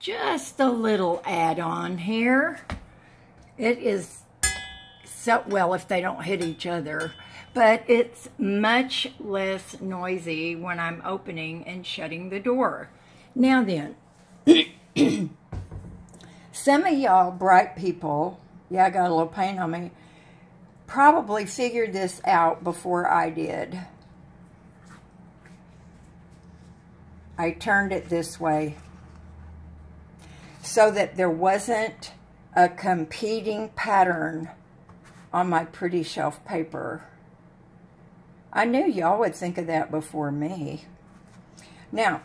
just a little add-on here. It is so, well, if they don't hit each other, but it's much less noisy when I'm opening and shutting the door. Now then, some of y'all bright people, yeah, I got a little paint on me, probably figured this out before I did. I turned it this way so that there wasn't a competing pattern on my pretty shelf paper. I knew y'all would think of that before me. Now,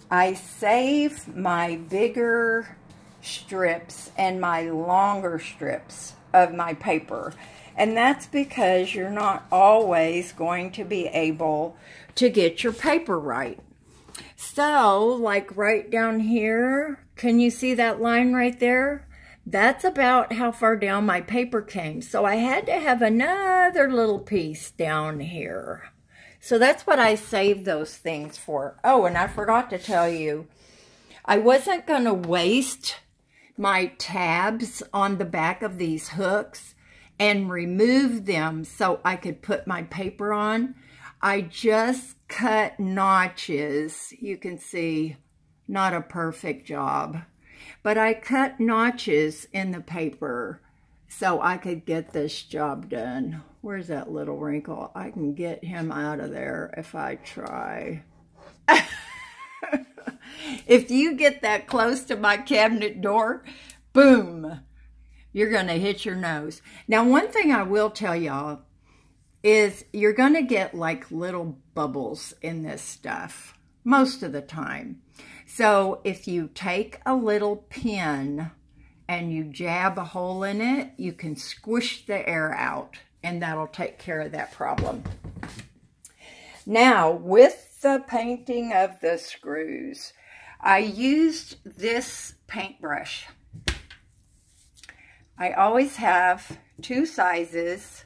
I save my bigger strips and my longer strips of my paper. And that's because you're not always going to be able to get your paper right. So, like right down here, can you see that line right there? That's about how far down my paper came. So I had to have another little piece down here. So that's what I saved those things for. Oh, and I forgot to tell you, I wasn't going to waste my tabs on the back of these hooks and remove them so I could put my paper on. I just cut notches. You can see, not a perfect job. But I cut notches in the paper so I could get this job done. Where's that little wrinkle? I can get him out of there if I try. If you get that close to my cabinet door, boom, you're going to hit your nose. Now, one thing I will tell y'all is you're going to get like little bubbles in this stuff most of the time. So if you take a little pin and you jab a hole in it, you can squish the air out, and that'll take care of that problem. Now, with the painting of the screws, I used this paintbrush. I always have two sizes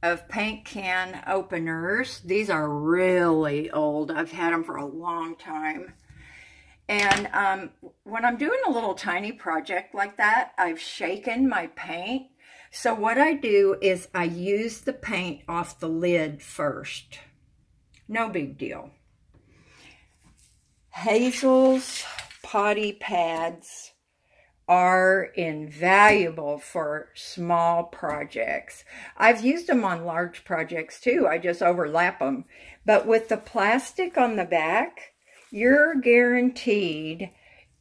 of paint can openers. These are really old. I've had them for a long time. And when I'm doing a little tiny project like that, I've shaken my paint. So what I do is I use the paint off the lid first. No big deal. Hazel's potty pads are invaluable for small projects. I've used them on large projects too. I just overlap them. But with the plastic on the back, you're guaranteed,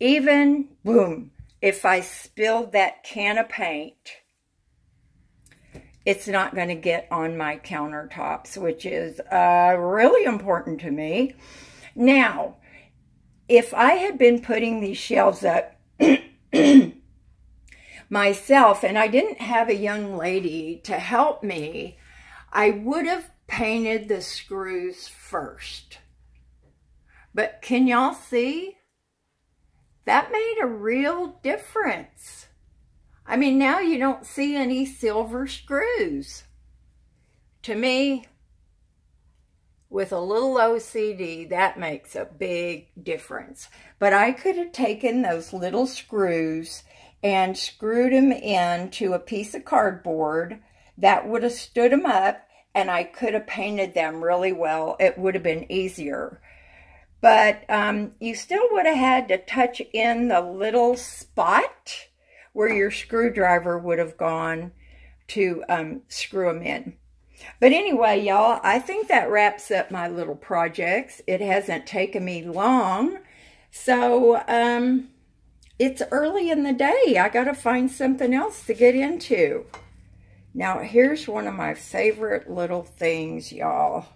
even, boom, if I spilled that can of paint, it's not going to get on my countertops, which is really important to me. Now, if I had been putting these shelves up myself and I didn't have a young lady to help me, I would have painted the screws first. But can y'all see? That made a real difference. I mean, now you don't see any silver screws. To me, with a little OCD, that makes a big difference. But I could have taken those little screws and screwed them into a piece of cardboard. That would have stood them up, and I could have painted them really well. It would have been easier. But you still would have had to touch in the little spot where your screwdriver would have gone to screw them in. But anyway, y'all, I think that wraps up my little projects. It hasn't taken me long. So it's early in the day. I got to find something else to get into. Now, here's one of my favorite little things, y'all.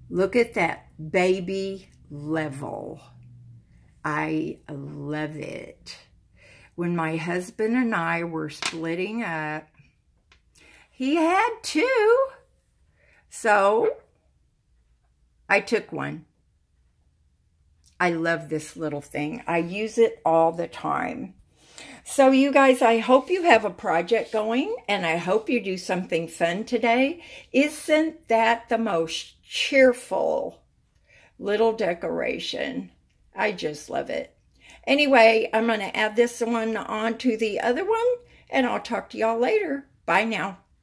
Look at that baby level. I love it. When my husband and I were splitting up, he had two. So I took one. I love this little thing. I use it all the time. So you guys, I hope you have a project going, and I hope you do something fun today. Isn't that the most cheerful little decoration. I just love it. Anyway, I'm going to add this one on to the other one, and I'll talk to y'all later. Bye now.